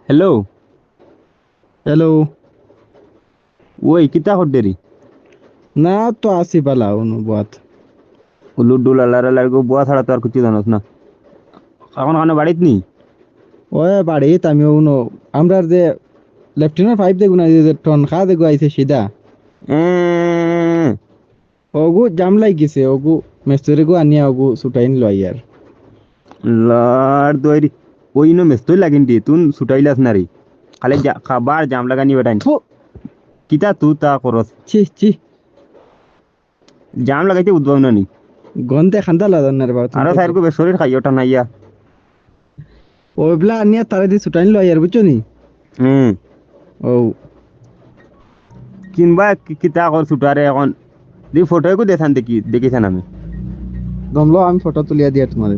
Hello. Hello. ওই কিতা হড্ডেরি না তো আসি পালা অনুবাদ। লুড্ডু লালারে লাগো বুয়া ছাড়া তো আর কিছু জানোস না। এখন ওখানে বাড়িত নি? ওই বাড়িত আমি উনো আমরার যে লেফটেন্যান্ট ফাইভ দেখুন যে টন খা দেখু আইছে সিধা ওগু জাম লাগ গেছে ওগু মেস্তরি গু আনিয়া ওগু ছুটাইন লই আর লার দইরি ওই নো মেস্তই লাগিন দি তুন ছুটাইলাস না রে। খালি খাবার জাম লাগানি বেটাইন থু কিতা তু তা করস। ছি ছি জাম লাগাইতে উদ্ভব না নি। গন্ধে খান্দা লাদান না রে বাবা তুমি আরো তো সাইরকু শরীর খাই ওঠা নাইয়া। ওইবলা আনিয়া তারে দি ছুটাইন লই আর বুঝছো নি। হুম। ও কিনবা কিতা কর ছুটারে এখন দি ফটো কো দেখান দেখি দেখিছেন আমি। দমলো আমি ফটো তুলিয়া দিয়া তোমারে।